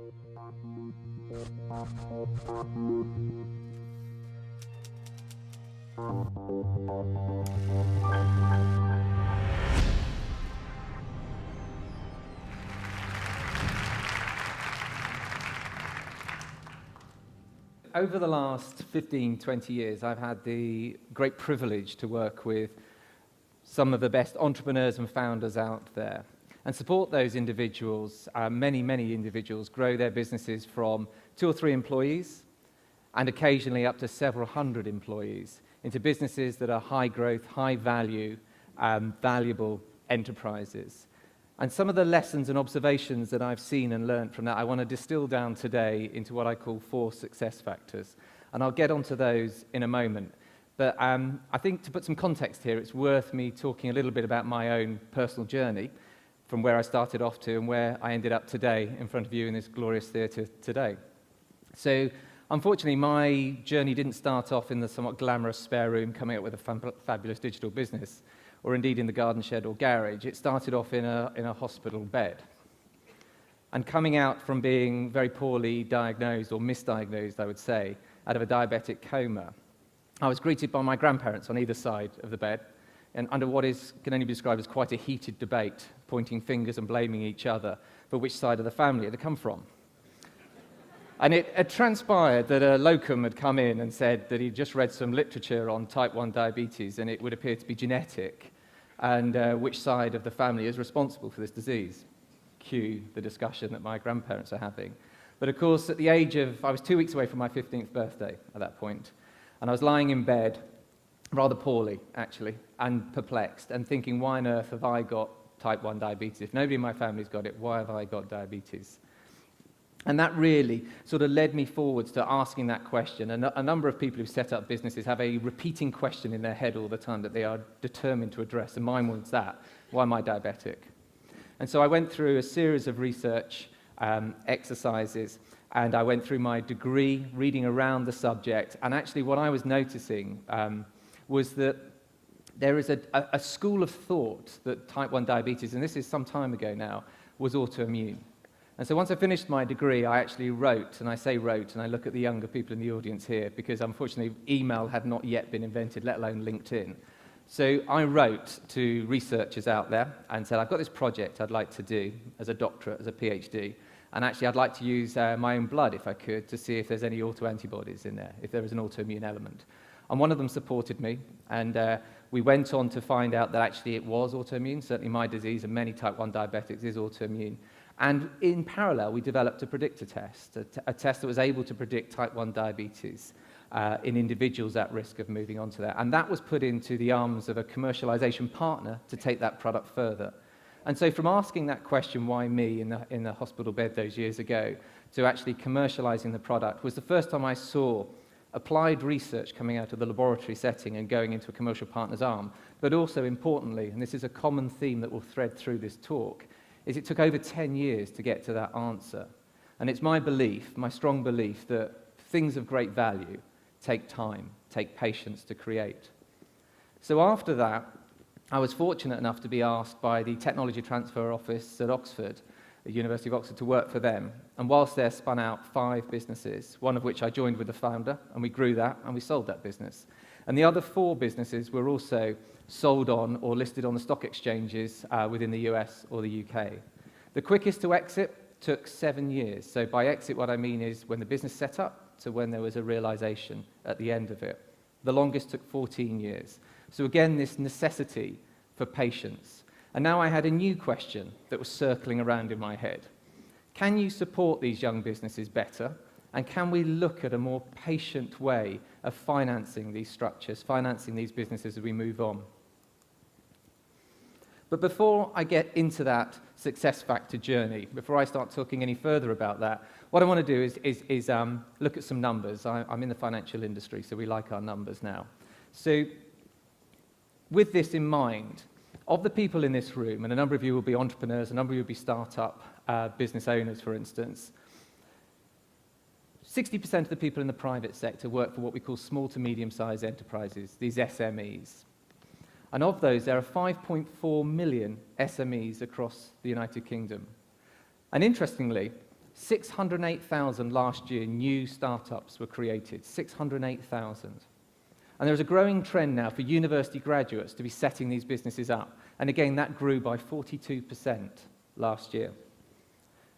Over the last 15, 20 years, I've had the great privilege to work with some of the best entrepreneurs and founders out there and support those individuals, many individuals, grow their businesses from 2 or 3 employees and occasionally up to several hundred employees into businesses that are high growth, high value, valuable enterprises. And some of the lessons and observations that I've seen and learned from that, I want to distill down today into what I call 4 success factors. And I'll get onto those in a moment. But I think to put some context here, it's worth me talking a little bit about my own personal journey from where I started off to and where I ended up today in front of you in this glorious theatre today. So, unfortunately, my journey didn't start off in the somewhat glamorous spare room coming up with a fabulous digital business, or indeed in the garden shed or garage. It started off in a hospital bed. And coming out from being very poorly diagnosed, or misdiagnosed, I would say, out of a diabetic coma, I was greeted by my grandparents on either side of the bed, and under what can only be described as quite a heated debate, pointing fingers and blaming each other for which side of the family it had come from. And it had transpired that a locum had come in and said that he'd just read some literature on type 1 diabetes, and it would appear to be genetic, and which side of the family is responsible for this disease. Cue the discussion that my grandparents are having. But of course, at the age of, I was 2 weeks away from my 15th birthday at that point, and I was lying in bed, rather poorly, actually, and perplexed, and thinking, why on earth have I got type 1 diabetes? If nobody in my family's got it, why have I got diabetes? And that really sort of led me forwards to asking that question. And a number of people who set up businesses have a repeating question in their head all the time that they are determined to address, and mine was that: why am I diabetic? And so I went through a series of research exercises, and I went through my degree, reading around the subject, and actually what I was noticing was that there is a school of thought that type 1 diabetes, and this is some time ago now, was autoimmune. And so once I finished my degree, I actually wrote, and I say wrote, and I look at the younger people in the audience here, because unfortunately email had not yet been invented, let alone LinkedIn. So I wrote to researchers out there and said, I've got this project I'd like to do as a doctorate, as a PhD, and actually I'd like to use my own blood, if I could, to see if there's any autoantibodies in there, if there is an autoimmune element. And one of them supported me, and we went on to find out that actually it was autoimmune. Certainly my disease, and many type 1 diabetics, is autoimmune. And in parallel, we developed a predictor test, a test that was able to predict type 1 diabetes in individuals at risk of moving on to that. And that was put into the arms of a commercialization partner to take that product further. And so from asking that question, why me, in the hospital bed those years ago, to actually commercializing the product, was the first time I saw applied research coming out of the laboratory setting and going into a commercial partner's arm. But also importantly, and this is a common theme that will thread through this talk, is it took over 10 years to get to that answer. And it's my belief, my strong belief, that things of great value take time, take patience to create. So after that, I was fortunate enough to be asked by the Technology Transfer Office at Oxford, the University of Oxford, to work for them. And whilst there, spun out 5 businesses, one of which I joined with the founder, and we grew that, and we sold that business. And the other 4 businesses were also sold on or listed on the stock exchanges within the US or the UK. The quickest to exit took 7 years. So by exit, what I mean is when the business set up to when there was a realization at the end of it. The longest took 14 years. So again, this necessity for patience. And now I had a new question that was circling around in my head. Can you support these young businesses better? And can we look at a more patient way of financing these structures, financing these businesses as we move on? But before I get into that success factor journey, before I start talking any further about that, what I want to do is look at some numbers. I'm in the financial industry, so we like our numbers now. So with this in mind, of the people in this room, and a number of you will be entrepreneurs, a number of you will be startup business owners, for instance, 60% of the people in the private sector work for what we call small to medium-sized enterprises, these SMEs. And of those, there are 5.4 million SMEs across the United Kingdom. And interestingly, 608,000 last year new startups were created, 608,000. And there's a growing trend now for university graduates to be setting these businesses up. And again, that grew by 42% last year.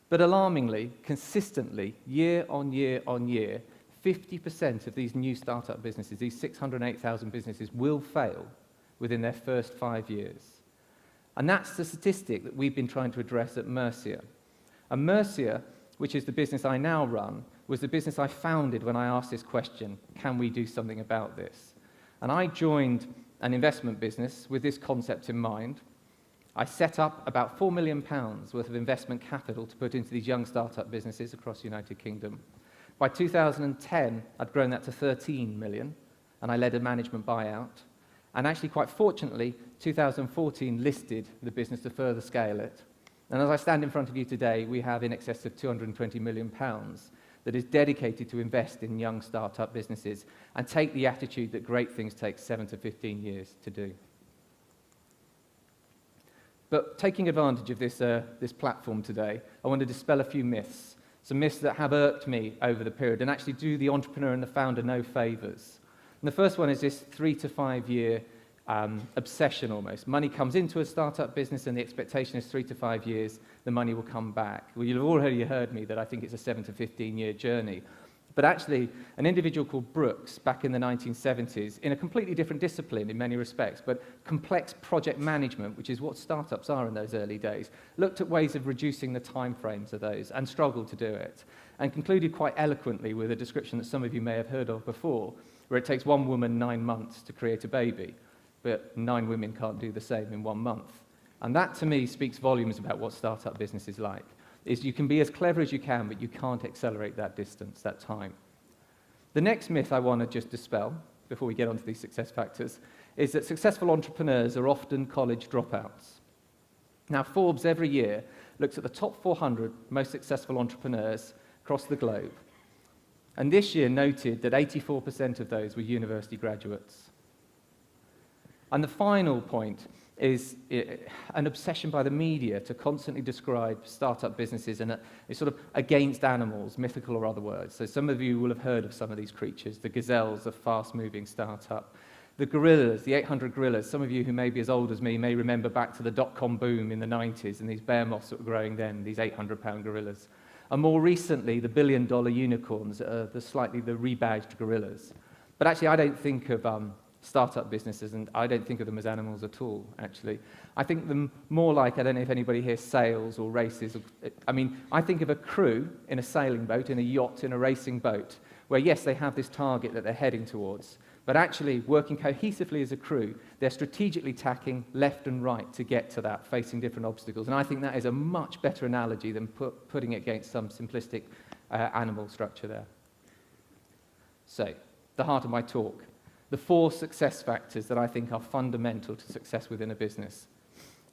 But alarmingly, consistently, year on year on year, 50% of these new startup businesses, these 608,000 businesses, will fail within their first 5 years. And that's the statistic that we've been trying to address at Mercia. And Mercia, which is the business I now run, was the business I founded when I asked this question, can we do something about this? And I joined an investment business with this concept in mind. I set up about £4 million worth of investment capital to put into these young startup businesses across the United Kingdom. By 2010, I'd grown that to 13 million, and I led a management buyout. And actually, quite fortunately, 2014 listed the business to further scale it. And as I stand in front of you today, we have in excess of £220 million that is dedicated to invest in young startup businesses and take the attitude that great things take 7 to 15 years to do. But taking advantage of this platform today, I want to dispel a few myths, some myths that have irked me over the period and actually do the entrepreneur and the founder no favours. And the first one is this 3 to 5 year obsession almost. Money comes into a startup business and the expectation is 3 to 5 years, the money will come back. Well, you've already heard me that I think it's a 7 to 15 year journey. But actually, an individual called Brooks, back in the 1970s, in a completely different discipline in many respects, but complex project management, which is what startups are in those early days, looked at ways of reducing the timeframes of those and struggled to do it, and concluded quite eloquently with a description that some of you may have heard of before, where it takes one woman 9 months to create a baby, but 9 women can't do the same in 1 month. And that, to me, speaks volumes about what startup business is like. Is you can be as clever as you can, but you can't accelerate that distance, that time. The next myth I want to just dispel, before we get onto these success factors, is that successful entrepreneurs are often college dropouts. Now, Forbes every year looks at the top 400 most successful entrepreneurs across the globe. And this year noted that 84% of those were university graduates. And the final point is an obsession by the media to constantly describe startup businesses and it's sort of against animals, mythical or otherwise. So some of you will have heard of some of these creatures, the gazelles, a fast-moving startup. The gorillas, the 800 gorillas, some of you who may be as old as me may remember back to the dot-com boom in the 90s and these bear moths that were growing then, these 800-pound gorillas. And more recently, the billion-dollar unicorns, the rebadged gorillas. But actually, I don't think of startup businesses, and I don't think of them as animals at all, actually. I think them more like, I don't know if anybody here sails or races. I think of a crew in a sailing boat, in a yacht, in a racing boat, where yes, they have this target that they're heading towards, but actually working cohesively as a crew, they're strategically tacking left and right to get to that, facing different obstacles. And I think that is a much better analogy than putting it against some simplistic animal structure there. So, the heart of my talk. The 4 success factors that I think are fundamental to success within a business.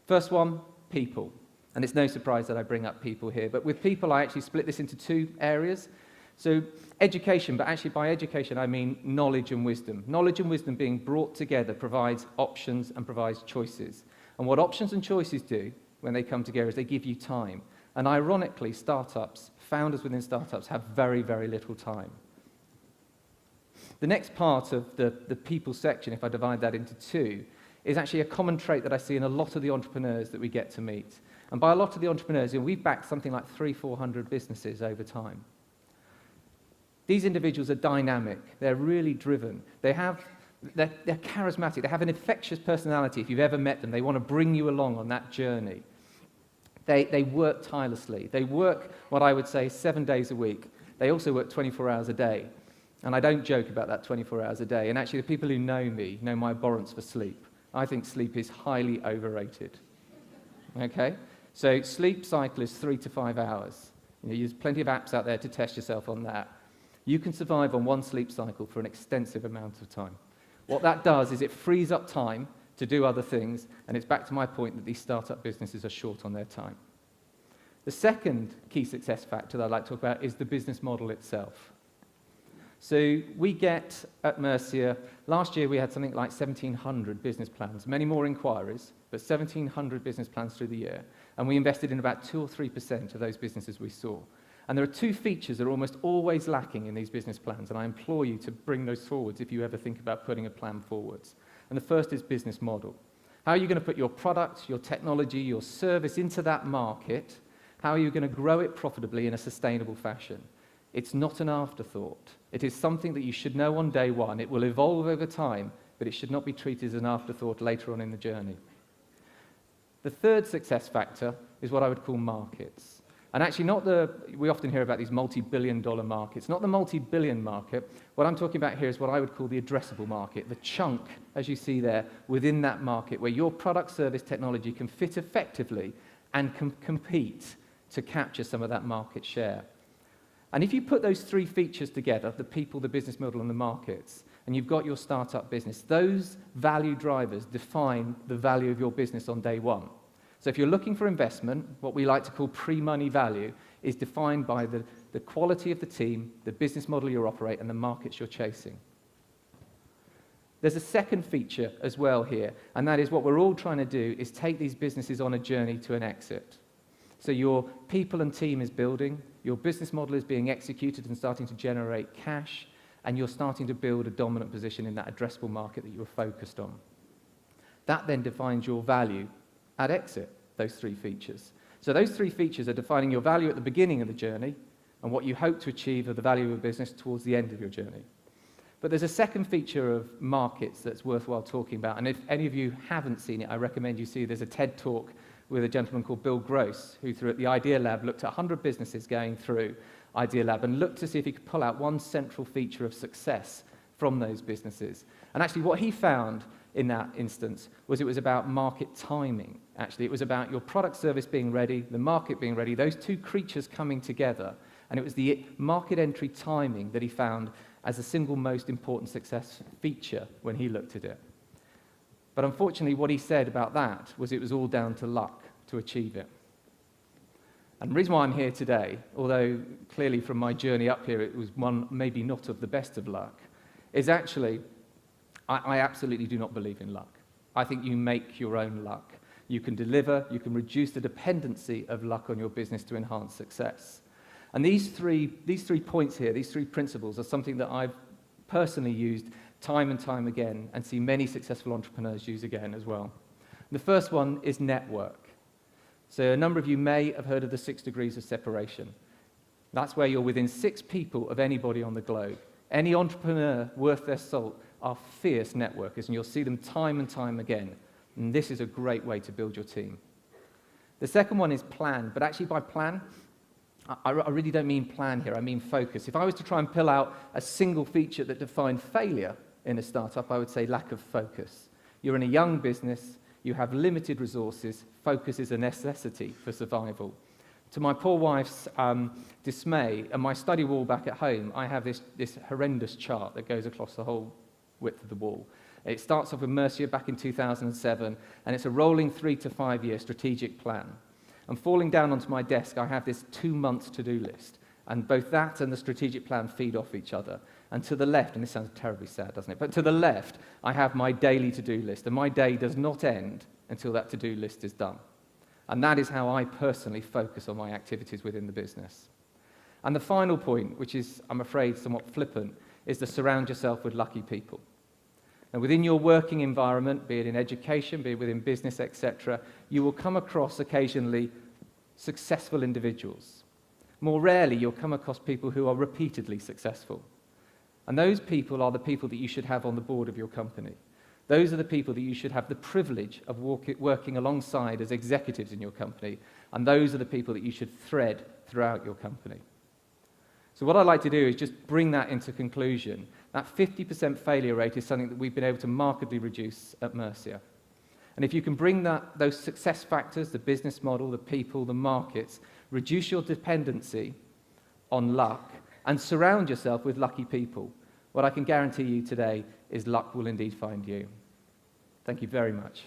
First one, people. And it's no surprise that I bring up people here, but with people I actually split this into 2 areas. So education, but actually by education I mean knowledge and wisdom. Knowledge and wisdom being brought together provides options and provides choices. And what options and choices do when they come together is they give you time. And ironically, startups, founders within startups have very, very little time. The next part of the people section, if I divide that into 2, is actually a common trait that I see in a lot of the entrepreneurs that we get to meet. And by a lot of the entrepreneurs, we've backed something like 300-400 businesses over time. These individuals are dynamic. They're really driven. They're charismatic. They have an infectious personality. If you've ever met them, they want to bring you along on that journey. They work tirelessly. They work, what I would say, 7 days a week. They also work 24 hours a day. And I don't joke about that 24 hours a day. And actually, the people who know me know my abhorrence for sleep. I think sleep is highly overrated. Okay? So sleep cycle is 3 to 5 hours. There's plenty of apps out there to test yourself on that. You can survive on one sleep cycle for an extensive amount of time. What that does is it frees up time to do other things, and it's back to my point that these startup businesses are short on their time. The second key success factor that I'd like to talk about is the business model itself. So we get, at Mercia, last year we had something like 1,700 business plans, many more inquiries, but 1,700 business plans through the year. And we invested in about 2 or 3% of those businesses we saw. And there are two features that are almost always lacking in these business plans, and I implore you to bring those forwards if you ever think about putting a plan forwards. And the first is business model. How are you going to put your product, your technology, your service into that market? How are you going to grow it profitably in a sustainable fashion? It's not an afterthought. It is something that you should know on day one. It will evolve over time, but it should not be treated as an afterthought later on in the journey. The third success factor is what I would call markets. And actually we often hear about these multi-billion-dollar markets, not the multi-billion market. What I'm talking about here is what I would call the addressable market, the chunk, as you see there, within that market where your product, service, technology can fit effectively and can compete to capture some of that market share. And if you put those three features together, the people, the business model, and the markets, and you've got your startup business, those value drivers define the value of your business on day one. So if you're looking for investment, what we like to call pre-money value is defined by the quality of the team, the business model you operate, and the markets you're chasing. There's a second feature as well here, and that is what we're all trying to do is take these businesses on a journey to an exit. So your people and team is building, your business model is being executed and starting to generate cash, and you're starting to build a dominant position in that addressable market that you're focused on. That then defines your value at exit, those three features. So those three features are defining your value at the beginning of the journey and what you hope to achieve of the value of a business towards the end of your journey. But there's a second feature of markets that's worthwhile talking about, and if any of you haven't seen it, I recommend you see there's a TED talk with a gentleman called Bill Gross, who through at the Idea Lab looked at 100 businesses going through Idea Lab and looked to see if he could pull out one central feature of success from those businesses. And actually what he found in that instance was it was about market timing. Actually, it was about your product service being ready, the market being ready, those two creatures coming together. And it was the market entry timing that he found as the single most important success feature when he looked at it. But unfortunately, what he said about that was it was all down to luck to achieve it. And the reason why I'm here today, although clearly from my journey up here it was one maybe not of the best of luck, is actually I absolutely do not believe in luck. I think you make your own luck. You can deliver, you can reduce the dependency of luck on your business to enhance success. And these three points here, these three principles are something that I've personally used time and time again and see many successful entrepreneurs use again as well. The first one is network. So a number of you may have heard of the 6 degrees of separation. That's where you're within 6 people of anybody on the globe. Any entrepreneur worth their salt are fierce networkers, and you'll see them time and time again. And this is a great way to build your team. The second one is plan, but actually by plan, I really don't mean plan here, I mean focus. If I was to try and pull out a single feature that defined failure in a startup, I would say lack of focus. You're in a young business, you have limited resources, focus is a necessity for survival. To my poor wife's dismay, and my study wall back at home, I have this horrendous chart that goes across the whole width of the wall. It starts off with Mercia back in 2007, and it's a rolling 3 to 5 year strategic plan. And falling down onto my desk, I have this 2-month to-do list, and both that and the strategic plan feed off each other. And to the left, and this sounds terribly sad, doesn't it? But to the left, I have my daily to-do list, and my day does not end until that to-do list is done. And that is how I personally focus on my activities within the business. And the final point, which is, I'm afraid, somewhat flippant, is to surround yourself with lucky people. And within your working environment, be it in education, be it within business, etc., you will come across occasionally successful individuals. More rarely, you'll come across people who are repeatedly successful. And those people are the people that you should have on the board of your company. Those are the people that you should have the privilege of working alongside as executives in your company, and those are the people that you should thread throughout your company. So what I'd like to do is just bring that into conclusion. That 50% failure rate is something that we've been able to markedly reduce at Mercia. And if you can bring those success factors, the business model, the people, the markets, reduce your dependency on luck, and surround yourself with lucky people, what I can guarantee you today is luck will indeed find you. Thank you very much.